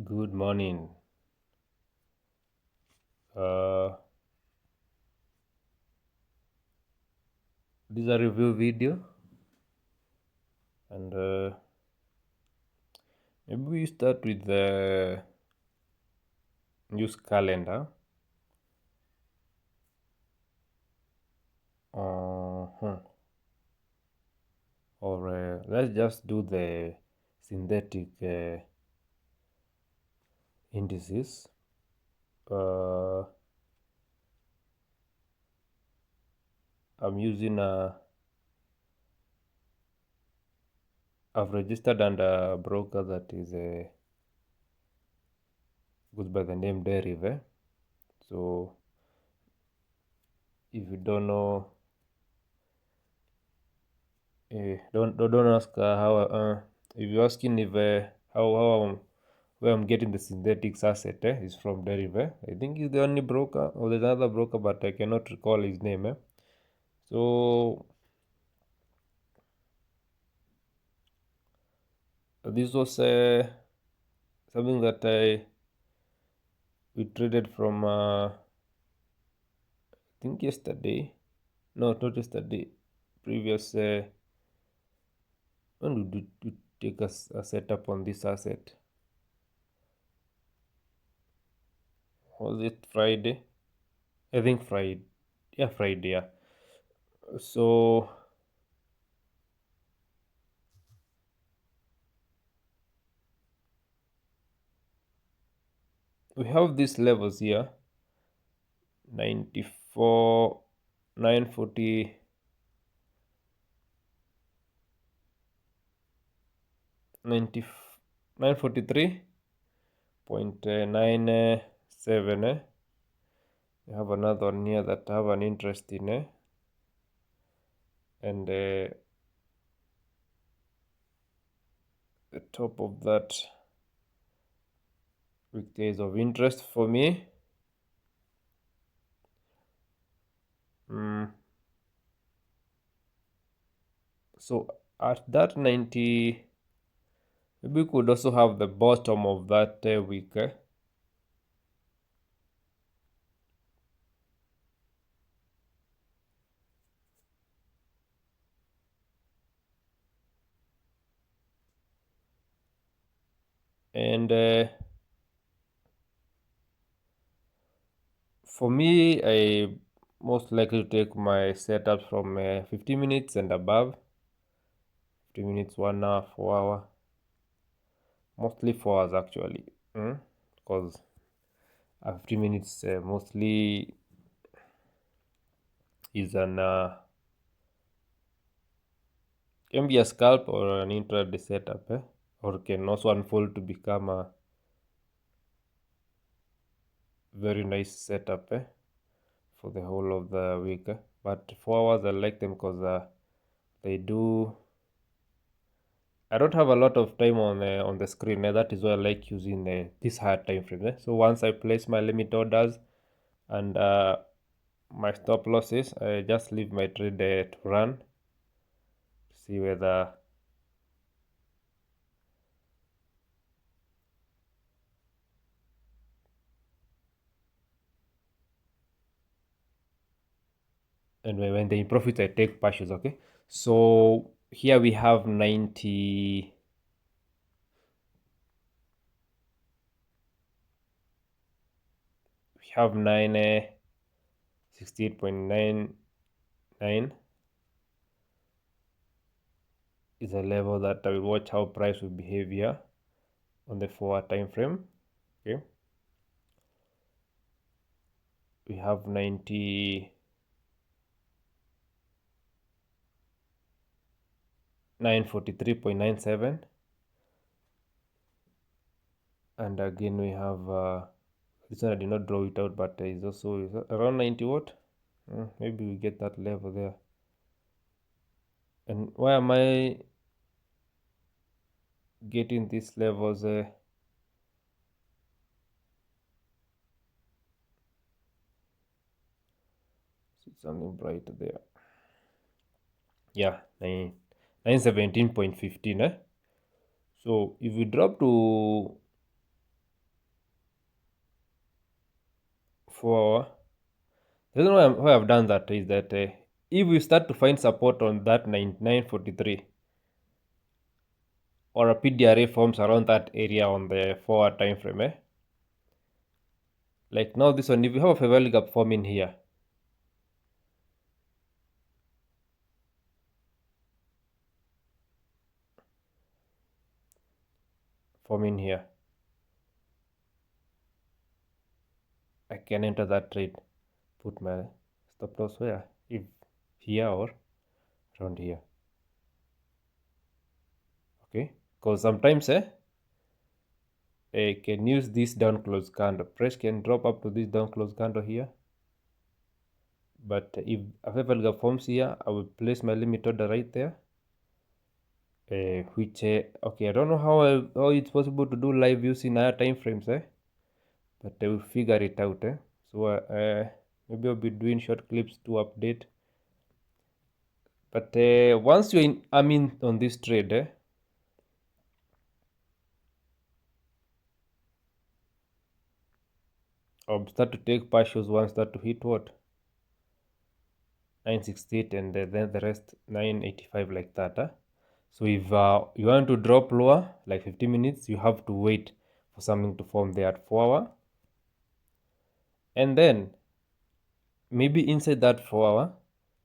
Good morning. Uh, this is a review video, and maybe we start with the news calendar. Uh-huh. Or let's just do the synthetic indices. Uh, I'm using I've registered under a broker that is goes by the name Derive. So if you don't know, don't ask how. If you're asking if how where I'm getting the synthetics asset is from Derive. I think he's the only broker, or there's another broker, but I cannot recall his name. So this was something that we traded from I think yesterday. No, not yesterday. Previous when did we take a setup on this asset? Was it Friday? I think Friday. Yeah, Friday. Yeah. So we have these levels here: 94, 940, 90, 943.97. We have another one here that I have an interest in, and the top of that, which is of interest for me. So at that 90, maybe we could also have the bottom of that week. And for me, I most likely to take my setup from 50 minutes and above. 50 minutes, 1 hour, 4 hour, mostly 4 hours actually, because 50 minutes mostly is an can be a scalp or an intraday setup, or can also unfold to become a very nice setup for the whole of the week. But 4 hours, I like them because they do. I don't have a lot of time on the screen. That is why I like using this higher time frame. So once I place my limit orders and my stop losses, I just leave my trade to run to see whether and when they profit, I take partials. Okay, so here we have 90. We have 68.99 is a level that I will watch how price will behave here on the 4 hour time frame. Okay, we have 943.97, and again we have this one I did not draw it out, but is also around 90 what. Maybe we get that level there. And why am I getting these levels? See something bright there. Yeah, 917.15. So if we drop to 4 hour. The reason why I've done that is that if we start to find support on that 99.43 or a PDRA forms around that area on the 4 hour time frame, like now this one, if you have a fair value gap forming here, I can enter that trade, put my stop loss where, if here or around here. Okay, because sometimes I can use this down close candle. Price can drop up to this down close candle here. But if a fair value gap forms here, I will place my limit order right there. Which okay, I don't know how it's possible to do live using higher time frames, but I will figure it out. So maybe I'll be doing short clips to update. But once I'm in on this trade, I'll start to take partials once start to hit what 968 and then the rest 985 like that. So if you want to drop lower like 15 minutes, you have to wait for something to form there at 4 hour, and then maybe inside that 4 hour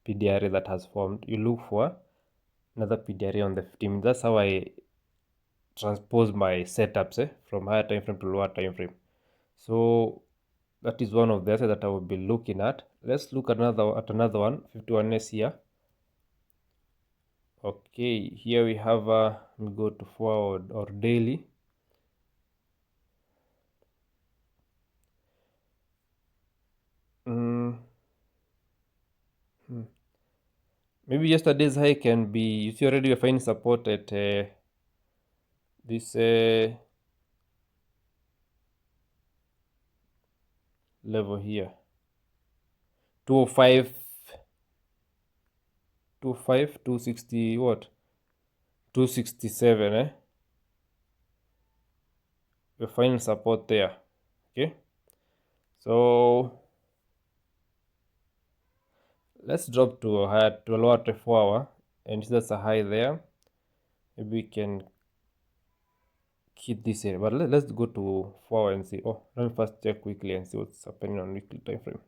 PDRA that has formed, you look for another PDRA on the 15 minutes. That's how I transpose my setups from higher time frame to lower time frame. So that is one of the assets that I will be looking at. Let's look at another one, 51s here. Okay, here we have we go to 4 hour or daily. Maybe yesterday's high can be, you see already we're finding support at this level here, 205, 260 what, 267, we're finding support there. Okay, so let's drop to a higher, to a lower 4 hour, and if that's a high there, maybe we can hit this area. But let's go to 4 hour and see. Oh, let me first check quickly and see what's happening on weekly time frame.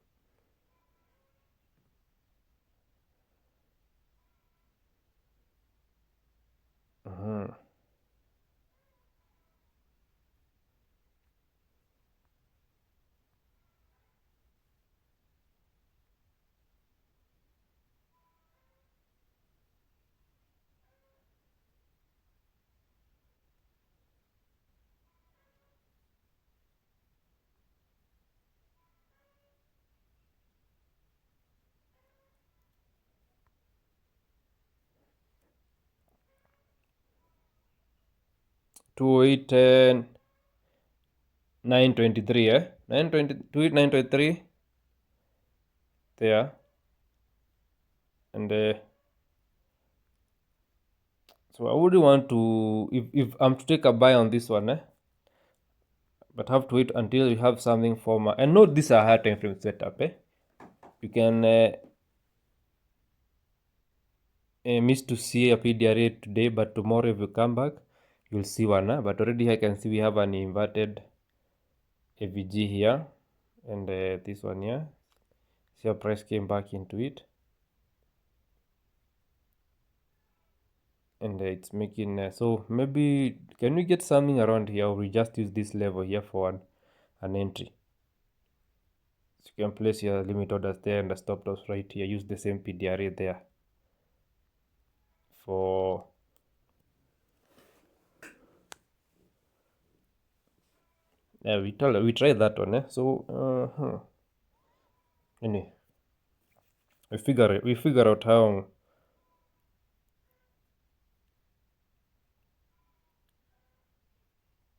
To 8 923, 923 there, and so I wouldn't want to, if I'm to take a buy on this one, but have to wait until you have something for my, and note these are higher time frame setup. You can miss to see a PDRA today, but tomorrow if you come back, you'll see one. But already I can see we have an inverted AVG here, and this one here. See how price came back into it, and it's making so maybe can we get something around here, or we just use this level here for an entry. So you can place your limit orders there and the stop loss right here. Use the same PDRA there for we try that one. So anyway, we figure out how.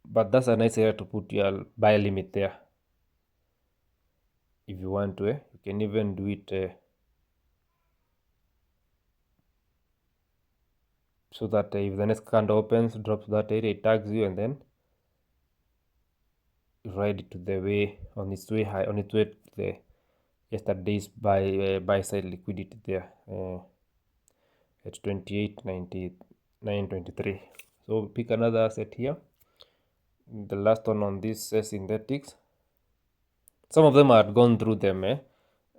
But that's a nice area to put your buy limit there. If you want to, you can even do it so that if the next candle opens, drops that area, it tags you, and then you ride it to the way on its way high, on its way to yesterday's buy side liquidity there at 28.99.23. So pick another asset here, the last one on this synthetics. Some of them I had gone through them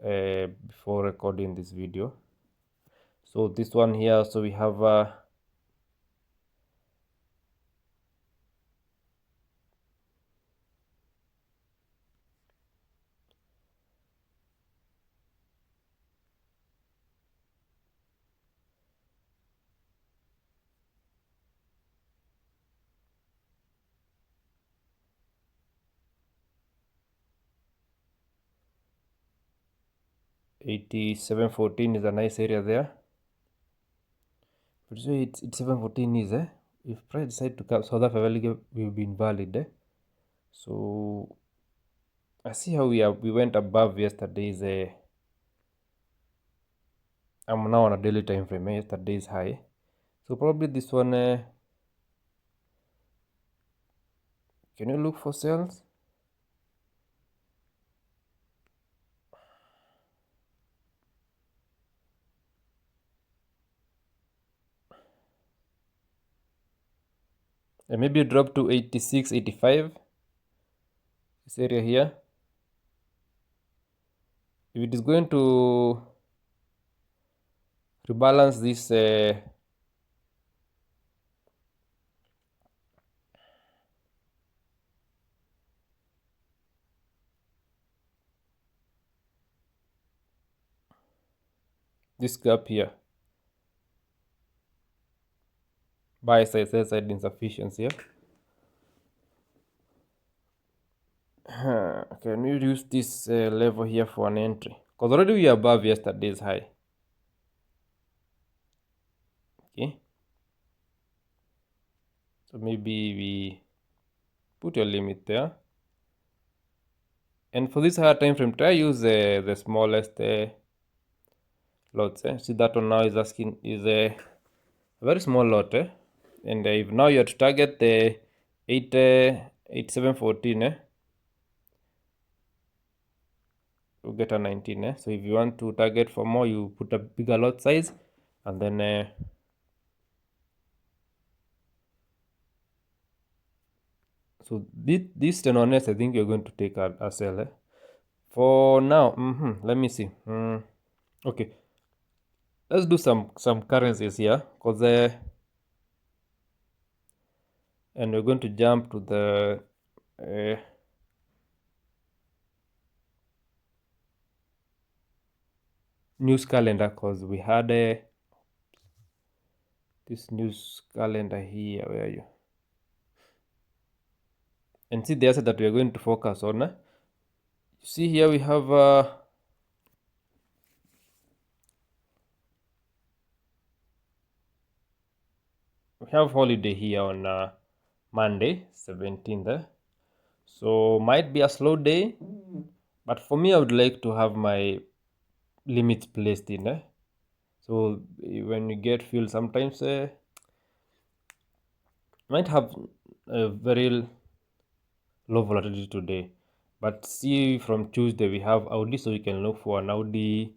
before recording this video. So this one here, so we have $87.14 is a nice area there. But so it's 714 is if price decide to come, South Africa will be invalid. So I see how we went above yesterday's. I'm now on a daily time frame. Yesterday's high, so probably this one. Can you look for sales? And maybe drop to 86, 85. This area here. If it is going to rebalance this gap here, buy side, sell side insufficiency here. Can we use this level here for an entry? Because already we are above yesterday's high. Okay, so maybe we put a limit there. And for this higher time frame, try use the smallest lots. See that one now is asking is a very small lot. And if now you have to target the 8714, you get a 19. So if you want to target for more, you put a bigger lot size, and then so this 10 on S, I think you're going to take a sell. For now, let me see. Okay, let's do some currencies here, because and we're going to jump to the news calendar, because we had this news calendar here. Where are you? And see the asset that we are going to focus on. See here we have holiday here on Monday 17th. So might be a slow day, but for me I would like to have my limits placed in. So when you get fuel, sometimes might have a very low volatility today, but see from Tuesday we have Audi, so you can look for an Audi,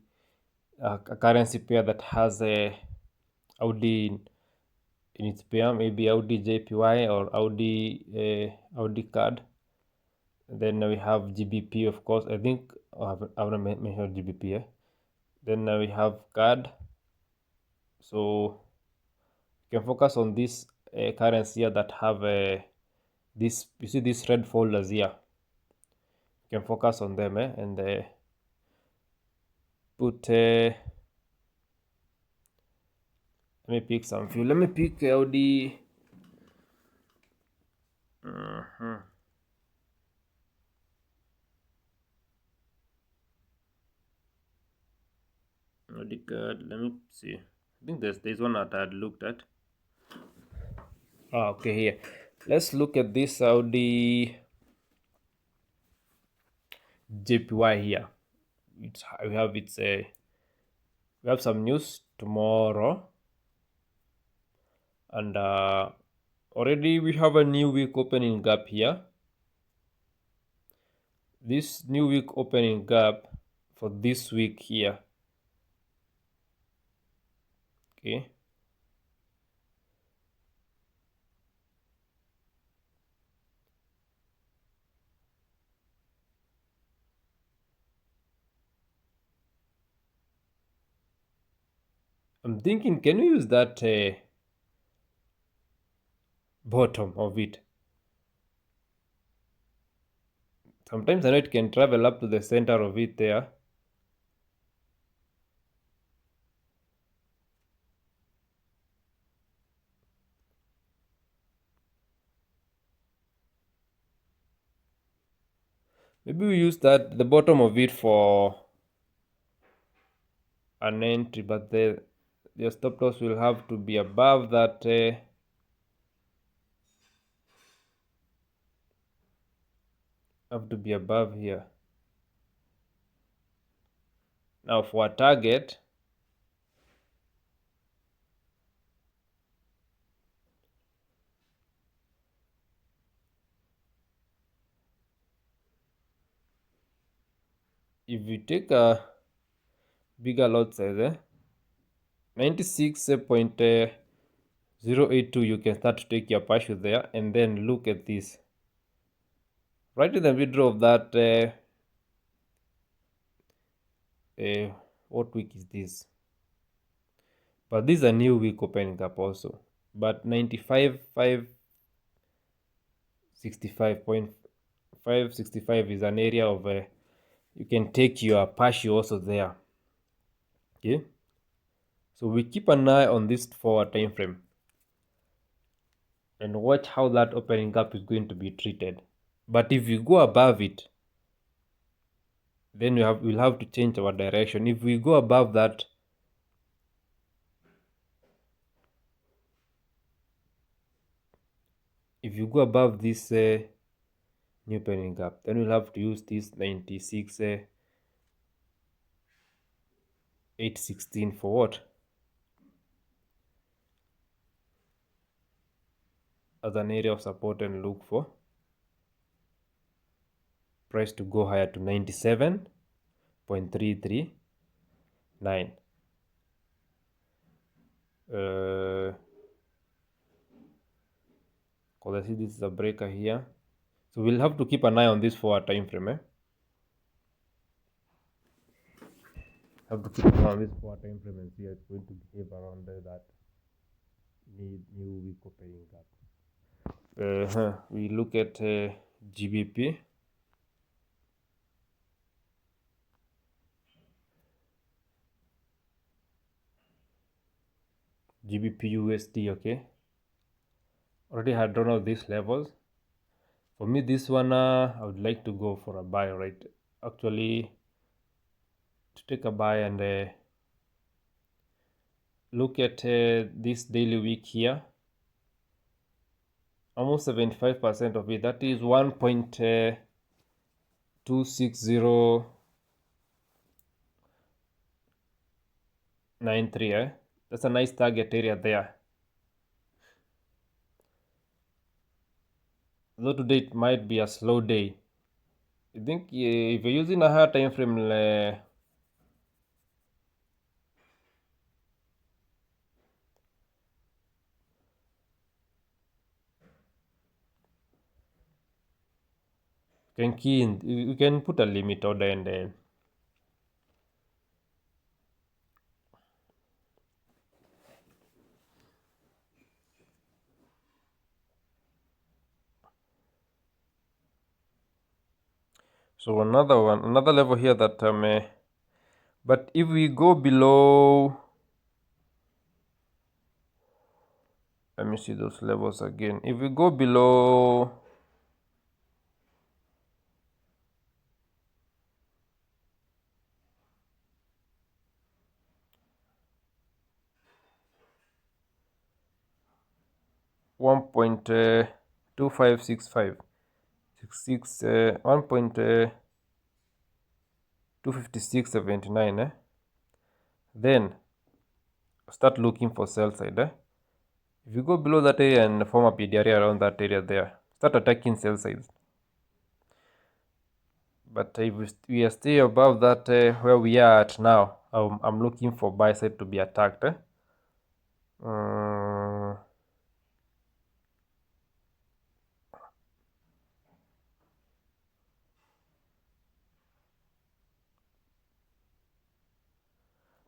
a currency pair that has a Audi in its pair, maybe Audi JPY or Audi card. Then we have GBP, of course. I think I haven't mentioned GBP. Then we have card. So you can focus on this currency here that have this. You see these red folders here. You can focus on them and put. Let me pick some few. Let me pick Audi. Audi card. Let me see. I think there's one that I had looked at. Okay, here. Let's look at this Audi JPY here. We have some news tomorrow, and already we have a new week opening gap here. this new week opening gap for this week here. Okay. I'm thinking, can we use that bottom of it? Sometimes I know it can travel up to the center of it there. Maybe we use that the bottom of it for an entry, but the stop loss will have to be above that. Have to be above here. Now for a target, if we take a bigger lot size, 96.082, you can start to take your partial there, and then look at this. Right in the middle of that, what week is this? But this is a new week opening up also. But 95,565.565 is an area of you can take your partial also there. Okay, so we keep an eye on this forward time frame and watch how that opening gap is going to be treated. But if we go above it, then we'll have to change our direction. If we go above that, if you go above this new opening gap, then we'll have to use this 96 816 for what? As an area of support, and look for price to go higher to 97.339. Because I see this is a breaker here, so we'll have to keep an eye on this for a time frame. Have to keep an eye on this for a time frame and see how it's going to behave around that new week opening gap. We look at GBP. GBP USD, okay. Already had drawn out these levels. For me, this one I would like to go for a buy, right? Actually, to take a buy and look at this daily week here. Almost 75% of it. That is 1.26093. That's a nice target area there. Though today it might be a slow day. I think if you're using a higher time frame, you can put a limit order and so another level here that but if we go below, let me see those levels again. If we go below 1.2565 1.25679, then start looking for sell side. If you go below that area and form a PDRA around that area there, start attacking sell sides. But if we are still above that where we are at now, I'm looking for buy side to be attacked.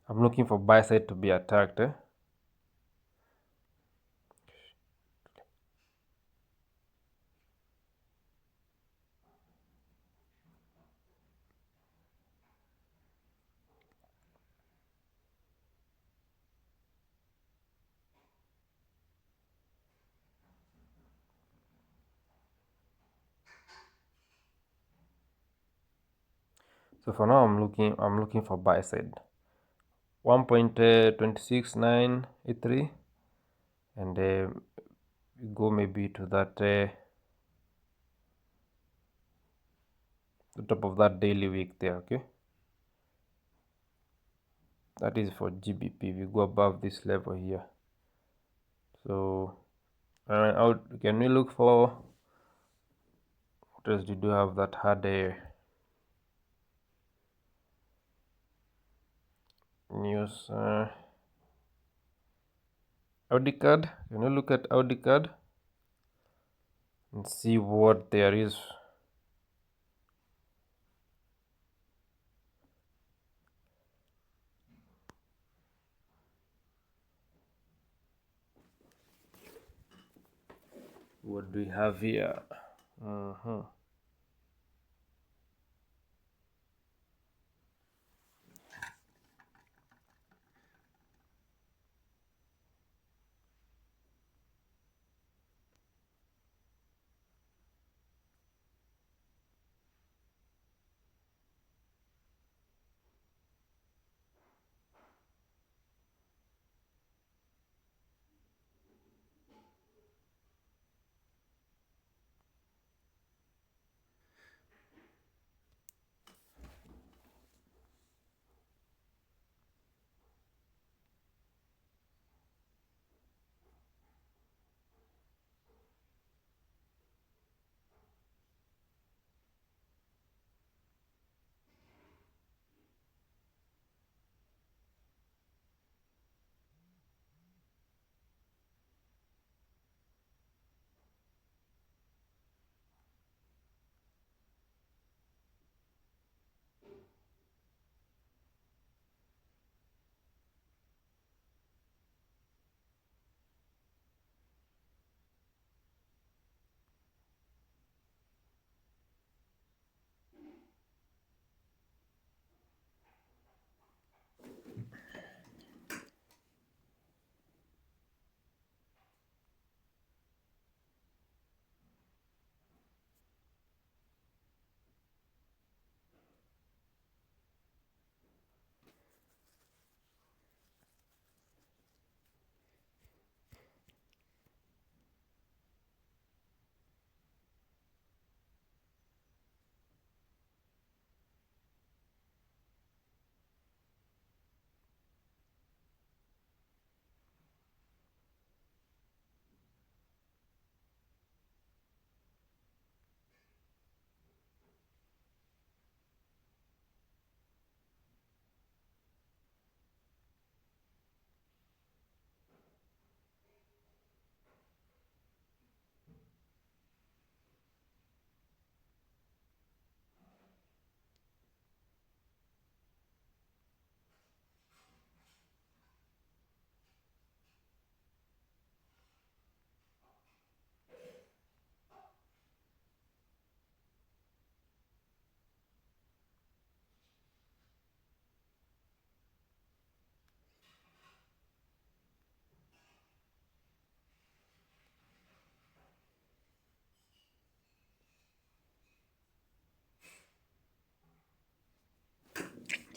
I'm looking for buy side to be attacked. So for now, I'm looking for buy side 1.26983, and we go maybe to that the top of that daily wick there. Okay, that is for GBP. We go above this level here. So can we look for what else did you have that had a news? Audi card. Can you look at Audi card and see what there is? What do we have here?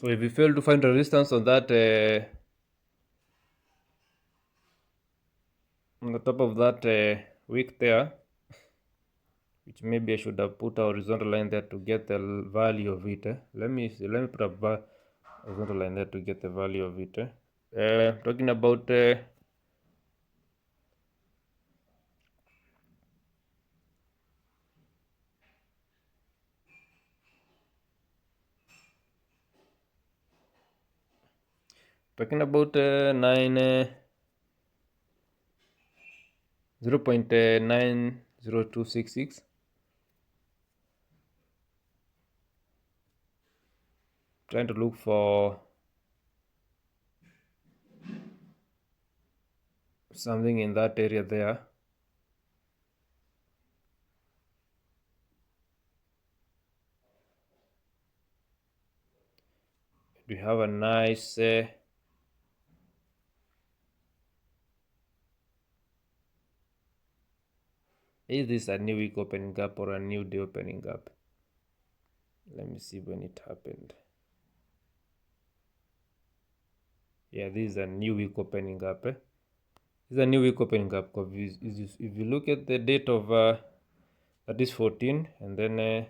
So if we fail to find resistance on that, on the top of that wick there, which maybe I should have put a horizontal line there to get the value of it. Let me see. Let me put a horizontal line there to get the value of it. Talking about talking about 0.90266. Trying to look for something in that area there. We have a nice is this a new week opening gap or a new day opening gap? Let me see when it happened. Yeah, this is a new week opening gap. This is a new week opening gap because if you look at the date of that is 14, and then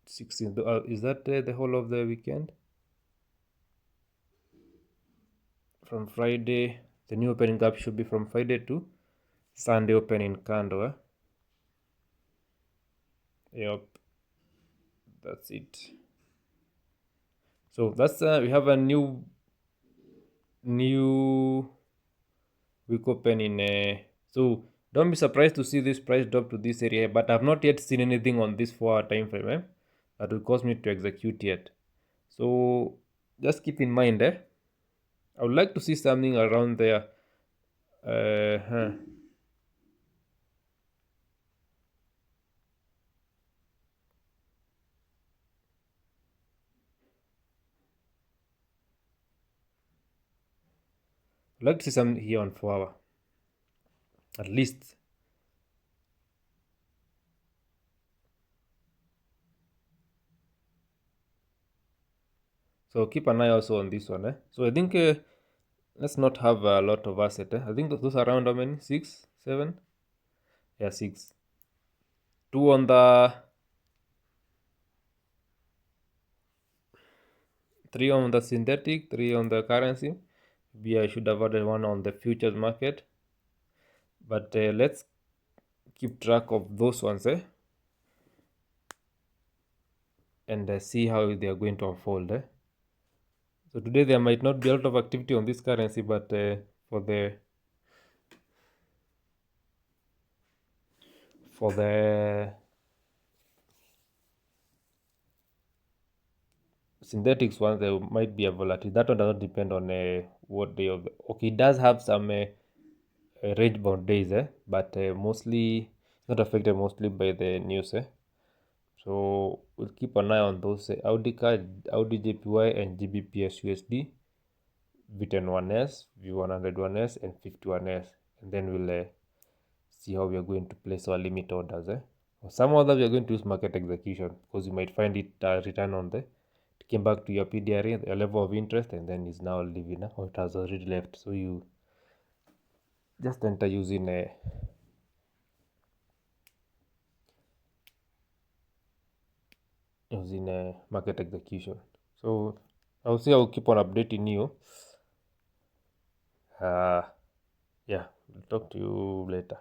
16. Is that the whole of the weekend? From Friday, the new opening gap should be from Friday to Sunday opening candle. Yep, that's it. So that's we have a new week opening. So don't be surprised to see this price drop to this area, but I've not yet seen anything on this 4-hour time frame that will cause me to execute yet. So just keep in mind, I would like to see something around there. I'd like to see something here on 4-hour, at least. So keep an eye also on this one. So I think let's not have a lot of asset. I think those are around how many? 6, 7? Yeah, 6. 2 on the 3 on the synthetic, 3 on the currency. Maybe I should have added 1 on the futures market. But let's keep track of those ones and see how they are going to unfold. So today there might not be a lot of activity on this currency, but for the synthetics one, there might be a volatility. That one does not depend on what day of the. Okay, it does have some range bound days, but mostly not affected mostly by the news. So we'll keep an eye on those Audi card, Audi JPY and GBPS USD, V10 1S, V100 1S, and 51S, and then we'll see how we are going to place our limit orders. Some others we are going to use market execution because you might find it return on the it came back to your PDRA, your level of interest, and then is now leaving or it has already left. So you just enter using a market execution. So I'll say I'll keep on updating you. Yeah, I'll talk to you later.